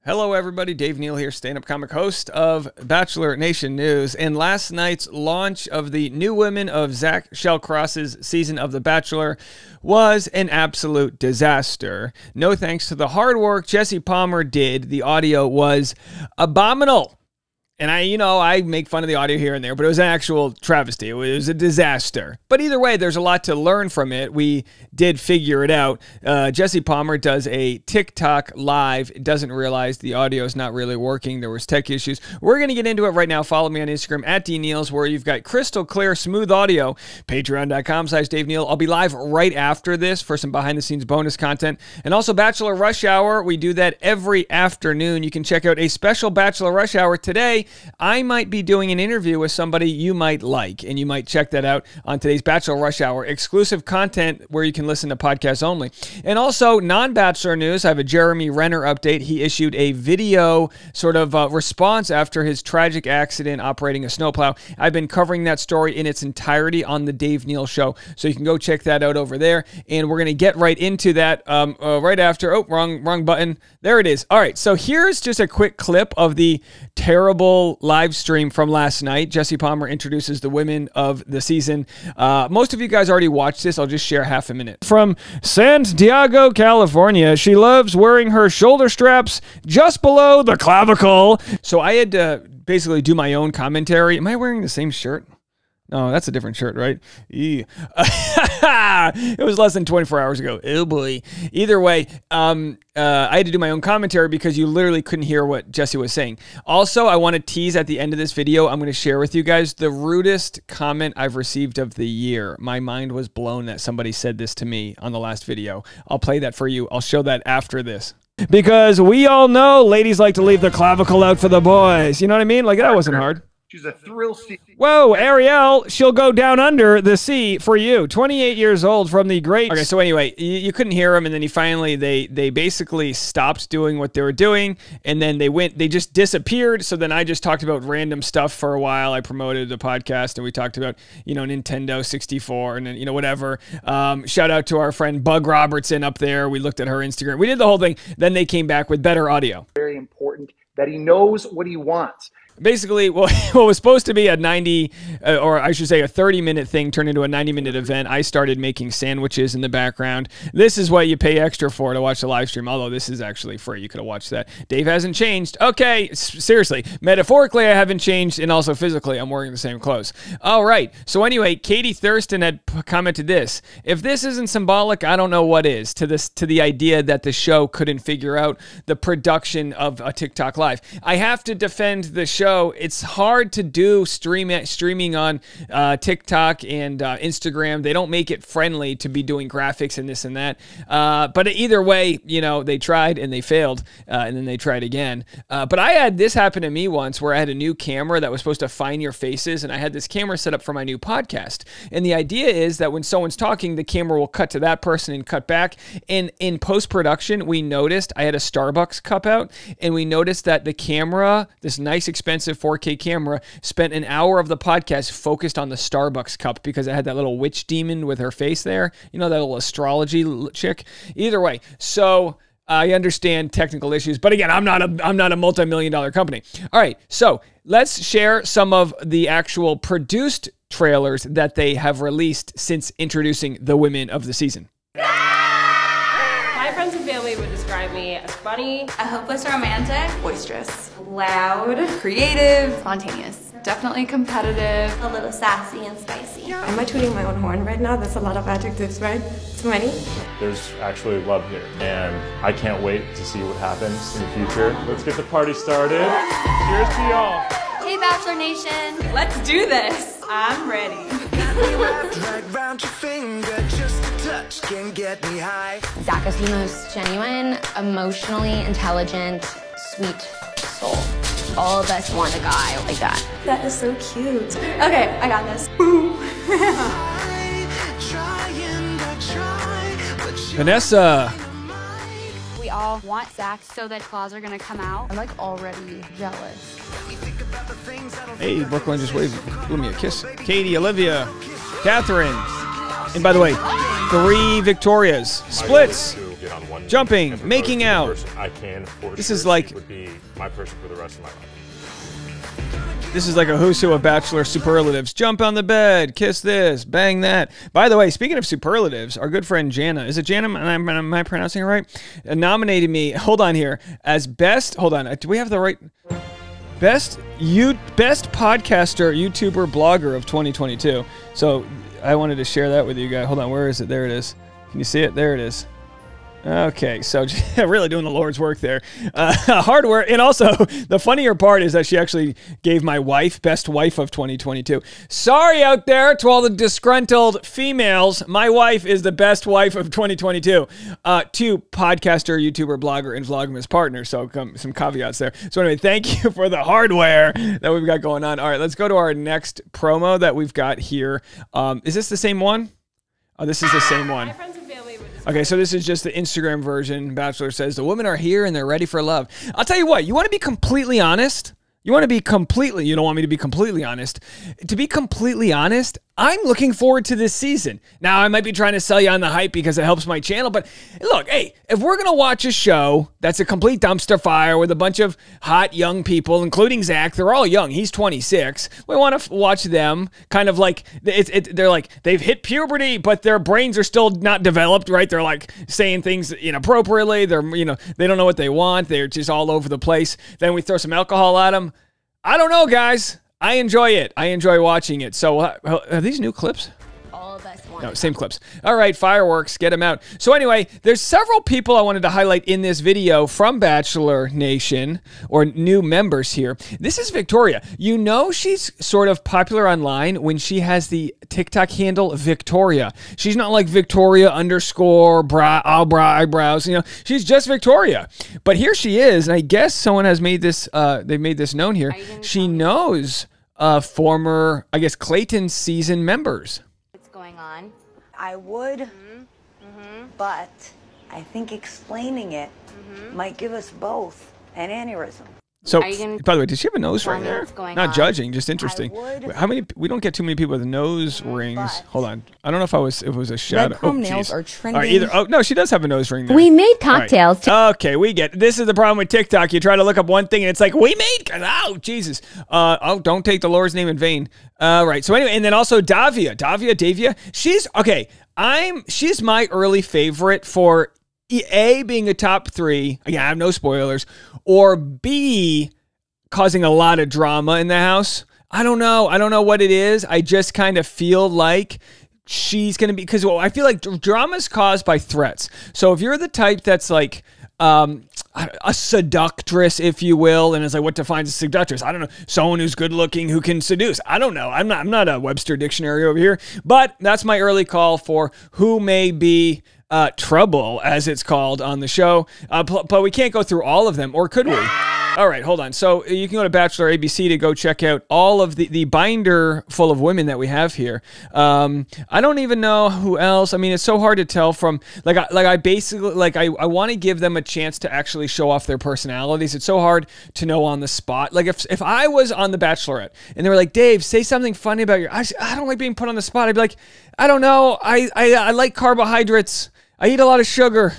Hello, everybody. Dave Neal here, stand-up comic host of Bachelor Nation News. And last night's launch of the new women of Zach Shellcross's season of The Bachelor was an absolute disaster. No thanks to the hard work Jesse Palmer did, the audio was abominable. And I make fun of the audio here and there, but it was an actual travesty. It was a disaster. But either way, there's a lot to learn from it. We did figure it out. Jesse Palmer does a TikTok live. Doesn't realize the audio is not really working. There was tech issues. We're going to get into it right now. Follow me on Instagram at DNeals, where you've got crystal clear, smooth audio. Patreon.com/Dave Neal. I'll be live right after this for some behind-the-scenes bonus content. And also Bachelor Rush Hour. We do that every afternoon. You can check out a special Bachelor Rush Hour today. I might be doing an interview with somebody you might like, and you might check that out on today's Bachelor Rush Hour. Exclusive content where you can listen to podcasts only. And also, non-Bachelor news, I have a Jeremy Renner update. He issued a video sort of response after his tragic accident operating a snowplow. I've been covering that story in its entirety on the Dave Neal Show, so you can go check that out over there. And we're going to get right into that right after. Oh, wrong button. There it is. All right, so here's just a quick clip of the terrible live stream from last night. Jesse Palmer introduces the women of the season. Most of you guys already watched this. I'll just share half a minute. From San Diego, California, she loves wearing her shoulder straps just below the clavicle. So I had to basically do my own commentary. Am I wearing the same shirt? No, that's a different shirt, right? It was less than 24 hours ago. Oh, boy. Either way, I had to do my own commentary because you literally couldn't hear what Jesse was saying. Also, I want to tease at the end of this video, I'm going to share with you guys the rudest comment I've received of the year. My mind was blown that somebody said this to me on the last video. I'll play that for you. I'll show that after this. Because we all know ladies like to leave the clavicle out for the boys. You know what I mean? Like, that wasn't hard. She's a thrill seeker. Whoa, Ariel, she'll go down under the sea for you. 28 years old from the great... Okay, so anyway, you couldn't hear him, and then they basically stopped doing what they were doing, and then they just disappeared, so then I just talked about random stuff for a while. I promoted the podcast, and we talked about, Nintendo 64, and then, whatever. Shout out to our friend Bug Robertson up there. We looked at her Instagram. We did the whole thing. Then they came back with better audio. Very important that he knows what he wants. Basically, what was supposed to be a 90, or I should say a 30-minute thing turned into a 90-minute event. I started making sandwiches in the background. This is what you pay extra for to watch the live stream, although this is actually free. You could have watched that. Dave hasn't changed. Okay, seriously. Metaphorically, I haven't changed, and also physically, I'm wearing the same clothes. All right. So anyway, Katie Thurston had commented this. If this isn't symbolic, I don't know what is, to the idea that the show couldn't figure out the production of a TikTok live. I have to defend the show. It's hard to do streaming on TikTok and Instagram. They don't make it friendly to be doing graphics and this and that. But either way, they tried and they failed, and then they tried again. But I had this happen to me once where I had a new camera that was supposed to find your faces, and I had this camera set up for my new podcast. And the idea is that when someone's talking, the camera will cut to that person and cut back. And in post-production, we noticed I had a Starbucks cup out, and we noticed that the camera, this nice expensive 4K camera, spent an hour of the podcast focused on the Starbucks cup because it had that little witch demon with her face there. That little astrology chick. Either way, so I understand technical issues, but again, I'm not a multi-million-dollar company. All right, so let's share some of the actual produced trailers that they have released since introducing the women of the season. My friends and family would describe me as funny, a hopeless romantic, boisterous, loud, creative, spontaneous, definitely competitive, a little sassy and spicy. Am I tooting my own horn right now? That's a lot of adjectives, right? Too many? There's actually love here, and I can't wait to see what happens in the future. Let's get the party started. Cheers to y'all. Hey, Bachelor Nation. let's do this. I'm ready. Zach is the most genuine, emotionally intelligent, sweet soul. All of us want a guy like that. That is so cute. Okay, I got this. Vanessa. We all want Zach, so that claws are gonna come out. I'm like already jealous. Hey, Brooklyn just blew me a kiss. Katie, Olivia, Catherine. And by the way, 3 Victorias. Splits. one-on-one. Jumping, and propose making to the out. person I can for This sure, is like- she would be my person for the rest of my life. This is like a who's who of Bachelor superlatives. Jump on the bed, kiss this, bang that. By the way, speaking of superlatives, our good friend Jana, is it Jana? Am I pronouncing it right? Nominated me, hold on here, as best, hold on, do we have the right? Best podcaster, YouTuber, blogger of 2022. So I wanted to share that with you guys. Hold on, where is it? There it is. Can you see it? There it is. Okay, so really doing the Lord's work there. Hardware, and also the funnier part is that she actually gave my wife best wife of 2022. Sorry out there to all the disgruntled females. My wife is the best wife of 2022. To podcaster, YouTuber, blogger, and Vlogmas partner. So some caveats there. So anyway, thank you for the hardware that we've got going on. All right, let's go to our next promo that we've got here. Is this the same one? Oh, this is the same one. Okay, so this is just the Instagram version. Bachelor says, the women are here and they're ready for love. I'll tell you what, you want to be completely honest? You don't want me to be completely honest. To be completely honest, I'm looking forward to this season. Now, I might be trying to sell you on the hype because it helps my channel, but look, hey, if we're going to watch a show that's a complete dumpster fire with a bunch of hot young people, including Zach, they're all young. He's 26. We want to watch them kind of like, they're like, they've hit puberty, but their brains are still not developed, right? They're like saying things inappropriately. They're, they don't know what they want. They're just all over the place. Then we throw some alcohol at them. I don't know, guys. I enjoy it. I enjoy watching it. So are these new clips? All of us want. No, same clips. All right, fireworks, get them out. So anyway, there's several people I wanted to highlight in this video from Bachelor Nation, or new members here. This is Victoria. You know she's sort of popular online when she has the TikTok handle Victoria. She's not like Victoria underscore eyebrows. She's just Victoria. But here she is, and I guess someone has made this, they made this known here. She knows former, I guess, Clayton season members. What's going on? I would, but I think explaining it might give us both an aneurysm. So, by the way, did she have a nose ring there? Not judging, just interesting. How many? We don't get too many people with nose rings. Hold on, I don't know if it was a shadow. Red nails are trending. All right, oh no, she does have a nose ring there. We made cocktails. Right. Okay, we get. This is the problem with TikTok. You try to look up one thing and it's like we made. Oh Jesus. Don't take the Lord's name in vain. Right. So anyway, and then also Davia. She's okay. She's my early favorite for A, being a top 3. Again, I have no spoilers. Or B, causing a lot of drama in the house. I don't know what it is. I just kind of feel like she's going to be, because I feel like drama is caused by threats. So if you're the type that's like a seductress, if you will, and it's like, what defines a seductress? I don't know. Someone who's good looking, who can seduce. I don't know. I'm not a Webster dictionary over here, but that's my early call for who may be trouble, as it's called on the show. But we can't go through all of them, or could we? All right, hold on. So you can go to Bachelor ABC to go check out all of the binder full of women that we have here. I don't even know who else. I mean, it's so hard to tell from, I basically, I want to give them a chance to actually show off their personalities. It's so hard to know on the spot. Like if I was on The Bachelorette and they were like, Dave, say something funny about I don't like being put on the spot. I'd be like, I don't know. I like carbohydrates. I eat a lot of sugar.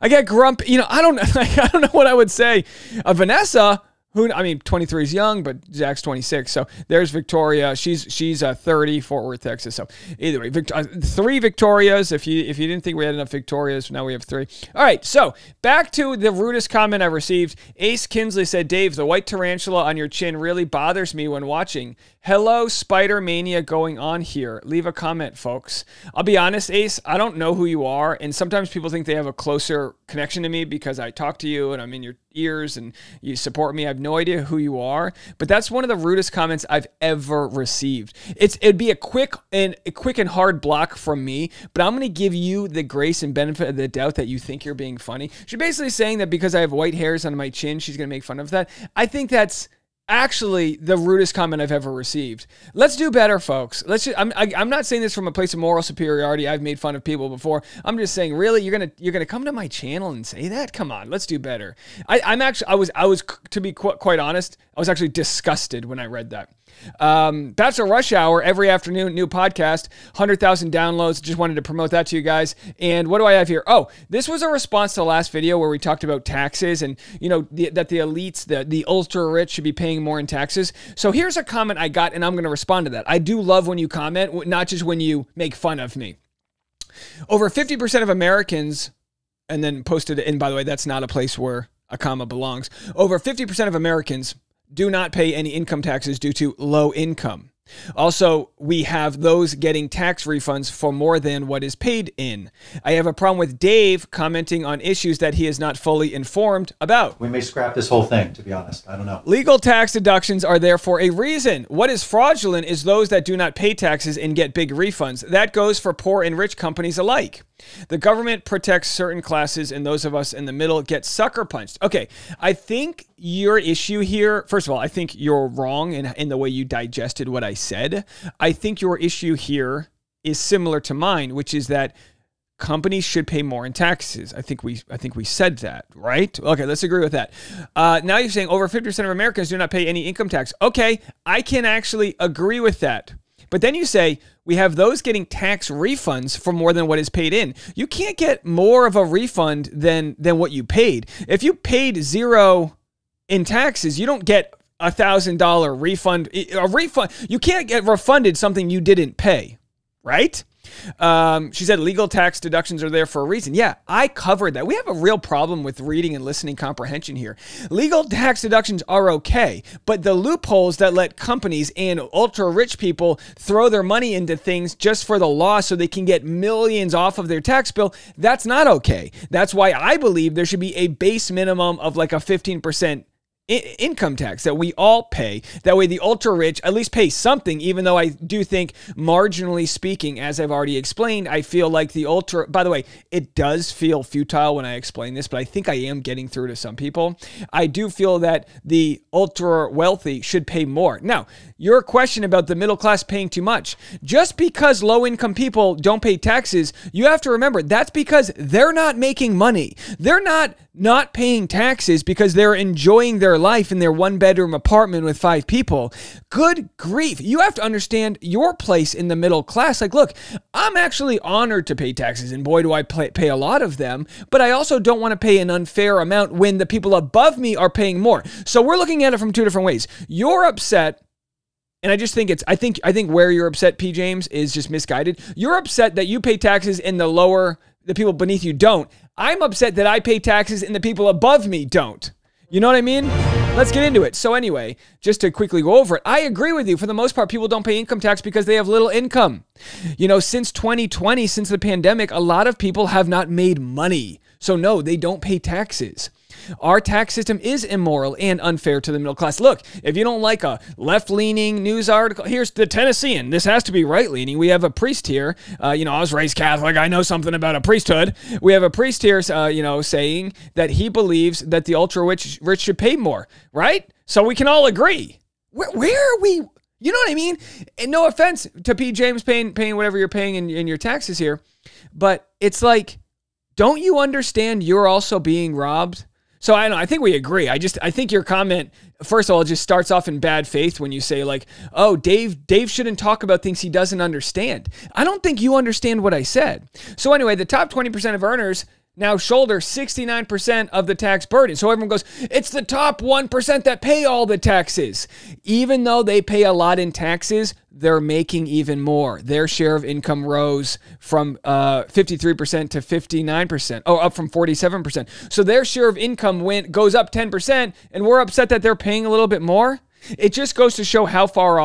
I get grumpy. I don't know what I would say. Vanessa, who, 23 is young, but Zach's 26. So there's Victoria. She's 30, Fort Worth, Texas. So either way, 3 Victorias. If you didn't think we had enough Victorias, now we have 3. All right. So back to the rudest comment I received. Ace Kinsley said, Dave, the white tarantula on your chin really bothers me when watching. Hello, spider mania going on here. Leave a comment, folks. I'll be honest, Ace, I don't know who you are, and sometimes people think they have a closer connection to me because I talk to you and I'm in your ears and you support me. I have no idea who you are, but that's one of the rudest comments I've ever received. It'd be a quick and hard block from me, but I'm going to give you the grace and benefit of the doubt that you think you're being funny. She's basically saying that because I have white hairs on my chin, she's going to make fun of that. I think that's actually the rudest comment I've ever received. Let's do better, folks. I'm not saying this from a place of moral superiority. I've made fun of people before. I'm just saying, really, you're gonna come to my channel and say that? Come on, let's do better. I was to be quite honest, I was actually disgusted when I read that. Bachelor Rush Hour every afternoon, new podcast, 100,000 downloads. Just wanted to promote that to you guys. And what do I have here? Oh, this was a response to the last video where we talked about taxes and, you know, that the elites, the ultra rich should be paying more in taxes. So here's a comment I got, and I'm going to respond to that. I do love when you comment, not just when you make fun of me. Over 50% of Americans, and then posted, and by the way, that's not a place where a comma belongs. Over 50% of Americans do not pay any income taxes due to low income. Also, we have those getting tax refunds for more than what is paid in. I have a problem with Dave commenting on issues that he is not fully informed about. We may scrap this whole thing, to be honest. I don't know. Legal tax deductions are there for a reason. What is fraudulent is those that do not pay taxes and get big refunds. That goes for poor and rich companies alike. The government protects certain classes, and those of us in the middle get sucker punched. Okay, I think your issue here, first of all, I think you're wrong in the way you digested what I said. I think your issue here is similar to mine, which is that companies should pay more in taxes. I think we said that, right? Okay, let's agree with that. Now you're saying over 50% of Americans do not pay any income tax. Okay, I can actually agree with that. But then you say, we have those getting tax refunds for more than what is paid in. You can't get more of a refund than what you paid. If you paid $0 in taxes, you don't get $1,000 refund. A refund, you can't get refunded something you didn't pay, right? She said legal tax deductions are there for a reason. Yeah, I covered that. We have a real problem with reading and listening comprehension here. Legal tax deductions are okay, but the loopholes that let companies and ultra rich people throw their money into things just for the law so they can get millions off of their tax bill, that's not okay. That's why I believe there should be a base minimum of like a 15% income tax that we all pay. That way the ultra rich at least pay something, even though I do think marginally speaking, as I've already explained, I feel like the ultra, by the way, it does feel futile when I explain this, but I think I am getting through to some people. I do feel that the ultra wealthy should pay more. Now, your question about the middle class paying too much, just because low income people don't pay taxes, you have to remember that's because they're not making money. They're not paying taxes because they're enjoying their life in their one-bedroom apartment with 5 people. Good grief. You have to understand your place in the middle class. Like, look, I'm actually honored to pay taxes, and boy, do I pay a lot of them, but I also don't want to pay an unfair amount when the people above me are paying more. So we're looking at it from 2 different ways. You're upset, and I just think I think where you're upset, P. James, is just misguided. You're upset that you pay taxes and the people beneath you don't. I'm upset that I pay taxes and the people above me don't. You know what I mean? Let's get into it. So anyway, just to quickly go over it, I agree with you. For the most part, people don't pay income tax because they have little income. You know, since 2020, since the pandemic, a lot of people have not made money. So no, they don't pay taxes. Our tax system is immoral and unfair to the middle class. Look, if you don't like a left-leaning news article, here's the Tennessean. This has to be right-leaning. We have a priest here. You know, I was raised Catholic. I know something about a priesthood. We have a priest here, you know, saying that he believes that the ultra-rich should pay more, right? So we can all agree. Where are we? You know what I mean? And no offense to P. James paying whatever you're paying in your taxes here, but it's like, don't you understand you're also being robbed? So I don't know, I think we agree. I think your comment, first of all, just starts off in bad faith when you say like, oh, Dave shouldn't talk about things he doesn't understand. I don't think you understand what I said. So anyway, the top 20% of earners now shoulder 69% of the tax burden. So everyone goes, it's the top 1% that pay all the taxes. Even though they pay a lot in taxes, they're making even more. Their share of income rose from 53% to 59%. Oh, up from 47%. So their share of income goes up 10%, and we're upset that they're paying a little bit more. It just goes to show how far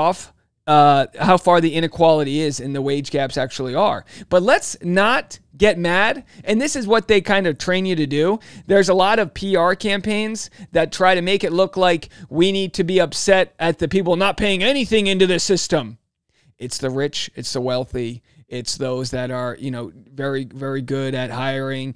the inequality is and the wage gaps actually are. But let's not get mad. And this is what they kind of train you to do. There's a lot of PR campaigns that try to make it look like we need to be upset at the people not paying anything into the system. It's the rich, it's the wealthy, it's those that are, you know, very, very good at hiring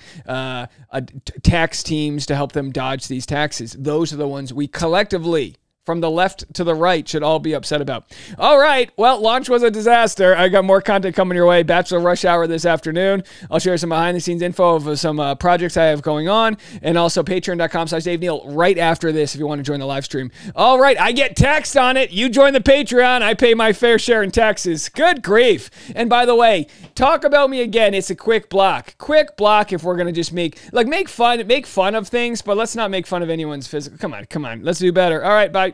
tax teams to help them dodge these taxes. Those are the ones we collectively, from the left to the right should all be upset about. All right. Well, launch was a disaster. I got more content coming your way. Bachelor Rush Hour this afternoon. I'll share some behind the scenes info of some projects I have going on, and also patreon.com/Dave Neal right after this if you want to join the live stream. All right. I get taxed on it. You join the Patreon. I pay my fair share in taxes. Good grief. And by the way, talk about me again. It's a quick block. Quick block if we're going to just make fun of things, but let's not make fun of anyone's physical. Come on. Let's do better. All right. Bye.